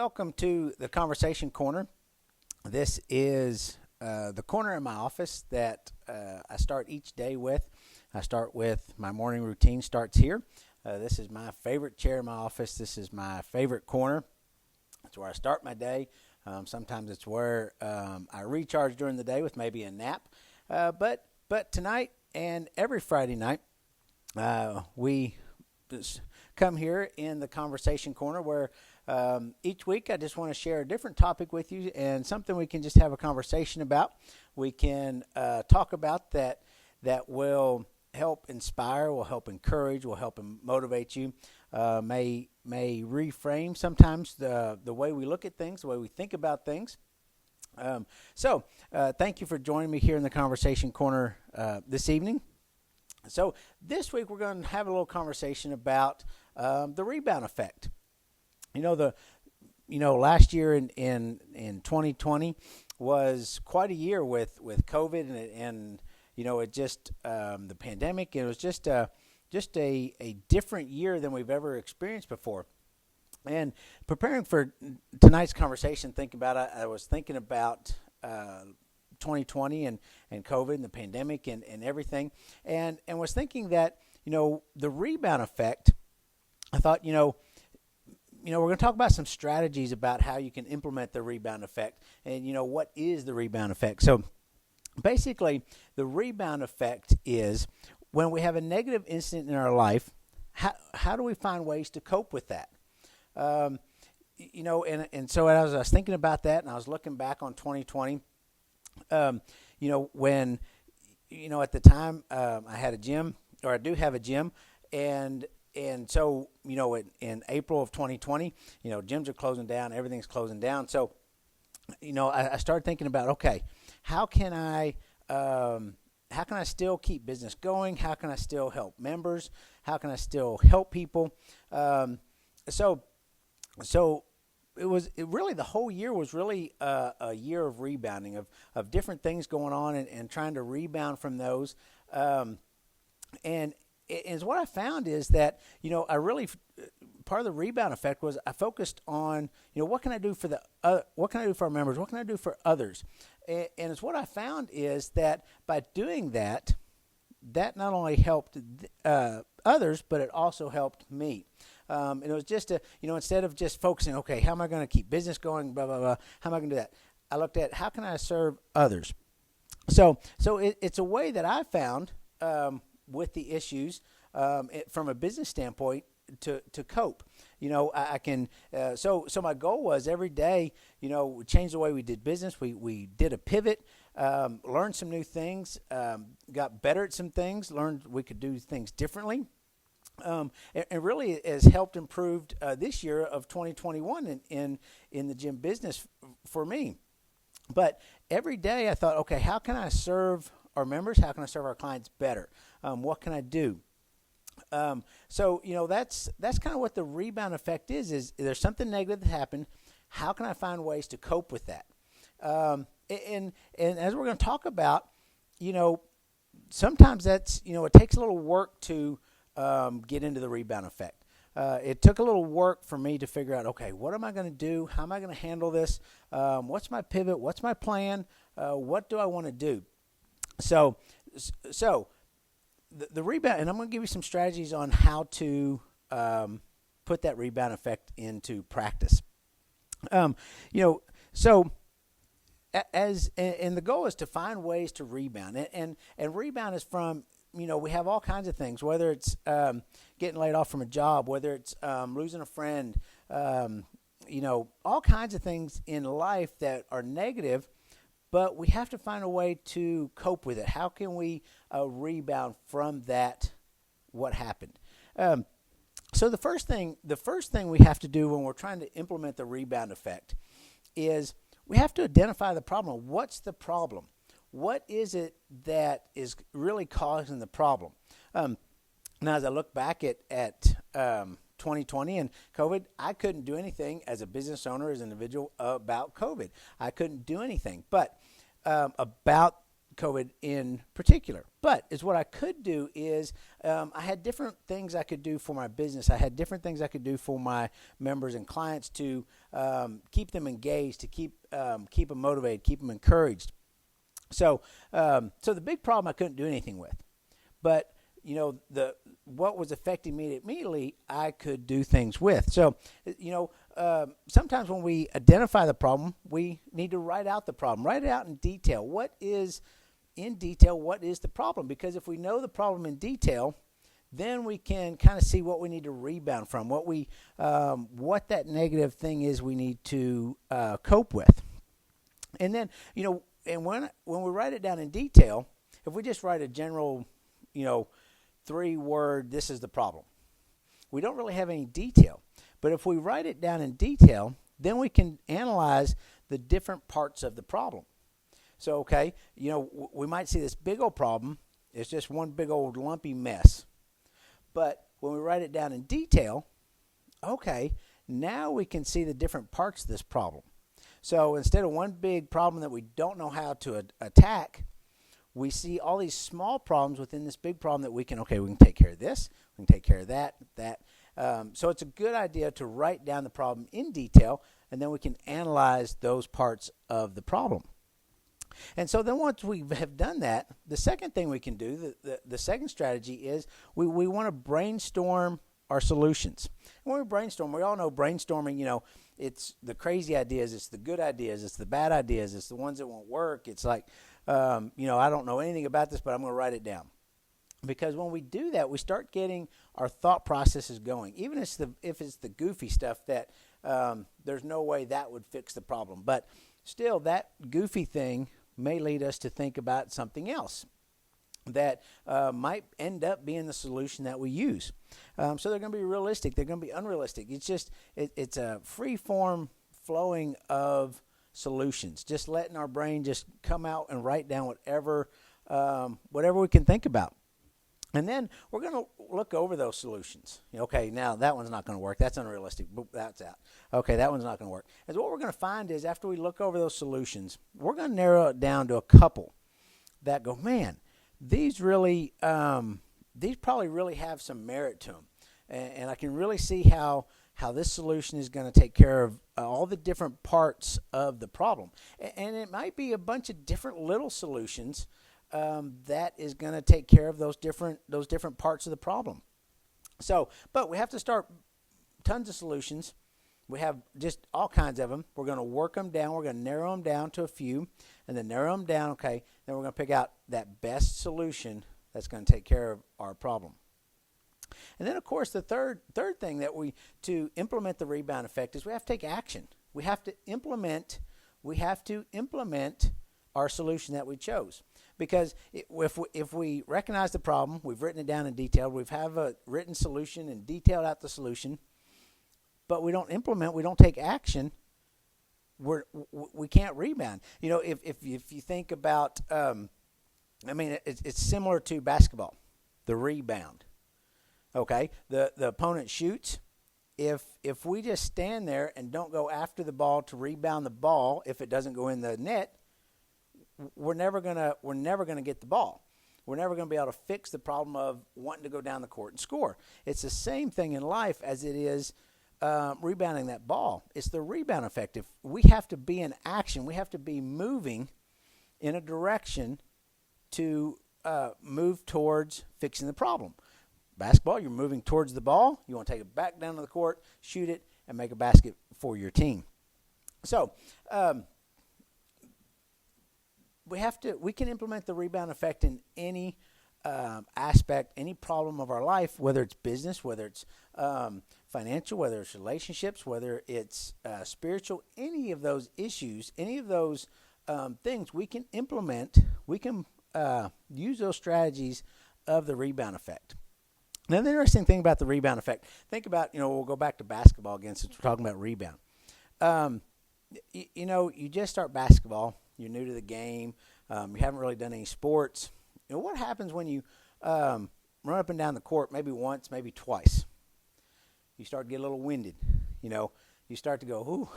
welcome to the Conversation Corner. This is the corner in my office that I start each day with. I start with my morning routine starts here. This is my favorite chair in my office. This is my favorite corner. It's where I start my day. Sometimes it's where I recharge during the day with maybe a nap. But tonight and every Friday night, we come here in the Conversation Corner where each week I just want to share a different topic with you and something we can just have a conversation about. We can talk about that will help inspire, will help encourage, will help motivate you, may reframe sometimes the way we look at things, the way we think about things. So thank you for joining me here in the Conversation Corner this evening. So this week we're going to have a little conversation about the rebound effect. Last year in 2020 was quite a year with COVID and it just the pandemic. It was just a different year than we've ever experienced before. And preparing for tonight's conversation, I was thinking about 2020 and COVID and the pandemic and everything, and was thinking that the rebound effect. I thought we're going to talk about some strategies about how you can implement the rebound effect, and what is the rebound effect. So basically, the rebound effect is when we have a negative incident in our life. How do we find ways to cope with that? And so as I was thinking about that, and I was looking back on 2020. When at the time I had a gym, or I do have a gym, and so in April of 2020, gyms are closing down, everything's closing down. So I started thinking about, okay, how can I still keep business going? How can I still help members? How can I still help people? So really the whole year was really a year of rebounding, of different things going on and trying to rebound from those. And what I found is that, part of the rebound effect was I focused on, what can I do for what can I do for our members? What can I do for others? And it's what I found is that by doing that not only helped others, but it also helped me. And it was just instead of just focusing, okay, how am I going to keep business going, blah, blah, blah, how am I going to do that? I looked at how can I serve others? So it's a way that I found with the issues from a business standpoint to cope. I can, so my goal was every day, change the way we did business. We did a pivot, learned some new things, got better at some things, learned we could do things differently. And really has helped improved this year of 2021 in the gym business for me. But every day I thought, okay, how can I serve our members? How can I serve our clients better? What can I do? So that's kind of what the rebound effect is there's something negative that happened. How can I find ways to cope with that? And as we're going to talk about, sometimes that's, it takes a little work to get into the rebound effect. It took a little work for me to figure out, okay, what am I going to do? How am I going to handle this? What's my pivot? What's my plan? What do I want to do? So the rebound, and I'm going to give you some strategies on how to put that rebound effect into practice. And the goal is to find ways to rebound, and rebound is from, we have all kinds of things, whether it's getting laid off from a job, whether it's losing a friend, all kinds of things in life that are negative, but we have to find a way to cope with it. How can we rebound from that, what happened? So the first thing we have to do when we're trying to implement the rebound effect is we have to identify the problem. What's the problem? What is it that is really causing the problem? Now, as I look back at 2020 and COVID, I couldn't do anything as a business owner, as an individual, about COVID. I couldn't do anything. But about COVID in particular. But is what I could do is I had different things I could do for my business. I had different things I could do for my members and clients to keep them engaged, to keep them motivated, keep them encouraged. So the big problem I couldn't do anything with, but what was affecting me immediately, I could do things with. So sometimes when we identify the problem, we need to write out the problem, write it out in detail. What is the problem? Because if we know the problem in detail, then we can kind of see what we need to rebound from, what that negative thing is we need to cope with. And then, and when we write it down in detail, if we just write a general, 3-word, this is the problem, we don't really have any detail. But if we write it down in detail, then we can analyze the different parts of the problem. So, okay, we might see this big old problem. It's just one big old lumpy mess. But when we write it down in detail, okay, now we can see the different parts of this problem. So instead of one big problem that we don't know how to attack, we see all these small problems within this big problem that we can take care of this, we can take care of that. So it's a good idea to write down the problem in detail, and then we can analyze those parts of the problem. And so then once we have done that, the second thing we can do, the second strategy is we want to brainstorm our solutions. And when we brainstorm, we all know brainstorming, it's the crazy ideas, it's the good ideas, it's the bad ideas, it's the ones that won't work. It's like, I don't know anything about this, but I'm going to write it down. Because when we do that, we start getting our thought processes going. Even if it's the goofy stuff that there's no way that would fix the problem. But still, that goofy thing may lead us to think about something else that might end up being the solution that we use. So they're going to be realistic. They're going to be unrealistic. It's just it's a free form flowing of solutions. Just letting our brain just come out and write down whatever we can think about. And then we're going to look over those solutions. Okay, now that one's not going to work. That's unrealistic. Boop, that's out. Okay, that one's not going to work. And what we're going to find is after we look over those solutions, we're going to narrow it down to a couple that go, man, these probably really have some merit to them. And I can really see how this solution is going to take care of all the different parts of the problem. And it might be a bunch of different little solutions that is going to take care of those different parts of the problem. So, but we have to start tons of solutions. We have just all kinds of them. We're going to work them down. We're going to narrow them down to a few, and then narrow them down. Okay, then we're going to pick out that best solution that's going to take care of our problem. And then, of course, the third thing to implement the rebound effect is we have to take action. We have to implement our solution that we chose. Because if we recognize the problem, we've written it down in detail, we have a written solution and detailed out the solution, but we don't implement, we don't take action, we can't rebound. If you think about, it's similar to basketball, the rebound. Okay, the opponent shoots. If we just stand there and don't go after the ball to rebound the ball, if it doesn't go in the net, we're never gonna get the ball. We're never gonna be able to fix the problem of wanting to go down the court and score. It's the same thing in life as it is rebounding that ball. It's the rebound effect. If we have to be in action, we have to be moving in a direction to move towards fixing the problem. Basketball, you're moving towards the ball. You want to take it back down to the court, shoot it, and make a basket for your team. So we can implement the rebound effect in any aspect, any problem of our life, whether it's business, whether it's financial, whether it's relationships, whether it's spiritual, any of those issues, any of those things we can implement, we can use those strategies of the rebound effect. Now, the interesting thing about the rebound effect, think about, we'll go back to basketball again since we're talking about rebound. You just start basketball. You're new to the game. You haven't really done any sports. What happens when you run up and down the court maybe once, maybe twice? You start to get a little winded. You start to go, ooh,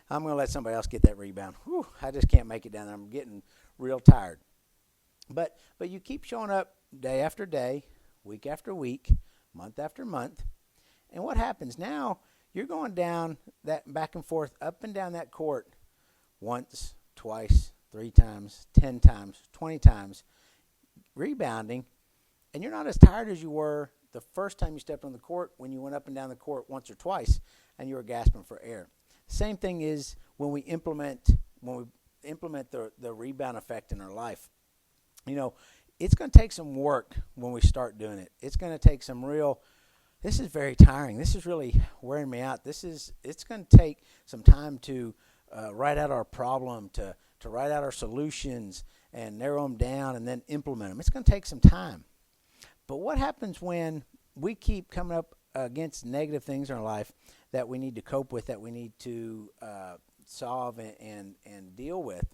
I'm going to let somebody else get that rebound. Whew, I just can't make it down there. I'm getting real tired. But you keep showing up day after day, week after week, month after month. And what happens now, you're going down that back and forth, up and down that court once, twice, 3 times, 10 times, 20 times, rebounding, and you're not as tired as you were the first time you stepped on the court when you went up and down the court once or twice and you were gasping for air. Same thing is when we implement the rebound effect in our life. It's going to take some work when we start doing it. It's going to take some real, this is very tiring. This is really wearing me out. It's going to take some time to write out our problem, to write out our solutions and narrow them down and then implement them. It's going to take some time. But what happens when we keep coming up against negative things in our life that we need to cope with, that we need to solve and deal with?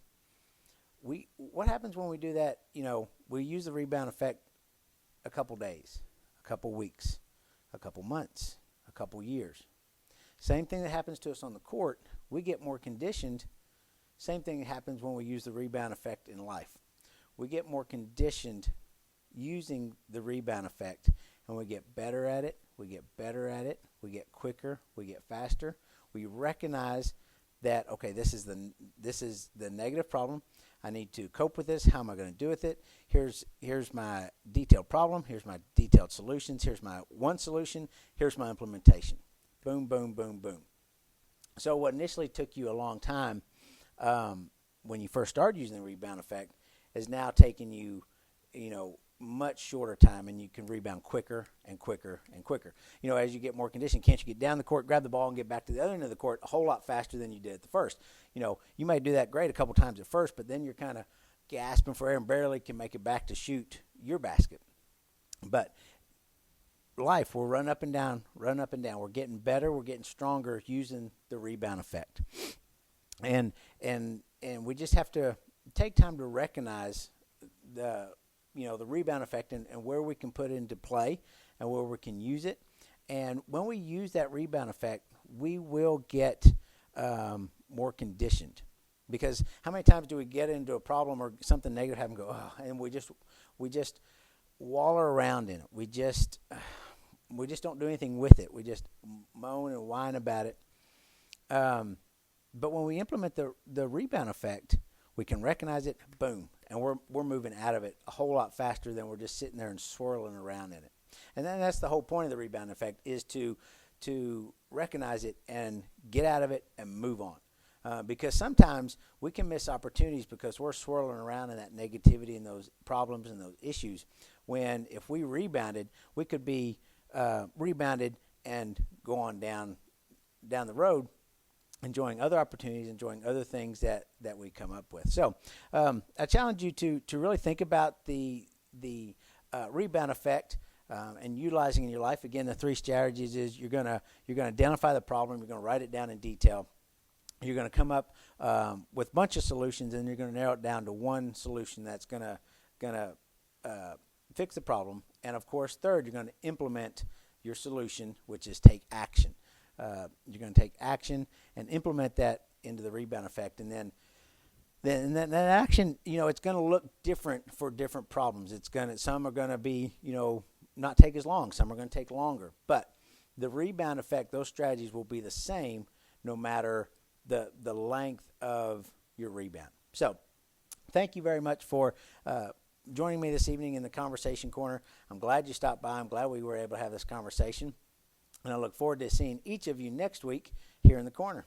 What happens when we do that? We use the rebound effect a couple days, a couple weeks, a couple months, a couple years. Same thing that happens to us on the court. We get more conditioned. Same thing happens when we use the rebound effect in life. We get more conditioned using the rebound effect, and we get better at it. We get better at it. We get quicker. We get faster. We recognize that, okay, this is the negative problem. I need to cope with this. How am I going to do with it? Here's my detailed problem. Here's my detailed solutions. Here's my one solution. Here's my implementation. Boom, boom, boom, boom. So what initially took you a long time when you first started using the rebound effect is now taking you, much shorter time, and you can rebound quicker and quicker and quicker. As you get more conditioned, can't you get down the court, grab the ball, and get back to the other end of the court a whole lot faster than you did at the first? You may do that great a couple times at first, but then you're kind of gasping for air and barely can make it back to shoot your basket. But life, we're run up and down. We're getting better. We're getting stronger using the rebound effect. And we just have to take time to recognize the rebound effect and where we can put it into play and where we can use it. And when we use that rebound effect, we will get more conditioned. Because how many times do we get into a problem or something negative happen and go, oh, and we just waller around in it. We just don't do anything with it. We just moan and whine about it. But when we implement the rebound effect, we can recognize it, boom, and we're moving out of it a whole lot faster than we're just sitting there and swirling around in it. And then that's the whole point of the rebound effect, is to recognize it and get out of it and move on. Because sometimes we can miss opportunities because we're swirling around in that negativity and those problems and those issues, when if we rebounded, we could be rebounded and go on down the road, enjoying other opportunities, enjoying other things that we come up with. So I challenge you to really think about the rebound effect and utilizing in your life. Again, the 3 strategies is you're gonna identify the problem, you're gonna write it down in detail, you're gonna come up with a bunch of solutions, and you're gonna narrow it down to one solution that's gonna fix the problem. And of course, third, you're gonna implement your solution, which is take action. You're going to take action and implement that into the rebound effect, and then that action, it's going to look different for different problems. Some are going to be, not take as long. Some are going to take longer. But the rebound effect, those strategies will be the same no matter the length of your rebound. So, thank you very much for joining me this evening in the Conversation Corner. I'm glad you stopped by. I'm glad we were able to have this conversation. And I look forward to seeing each of you next week here in the corner.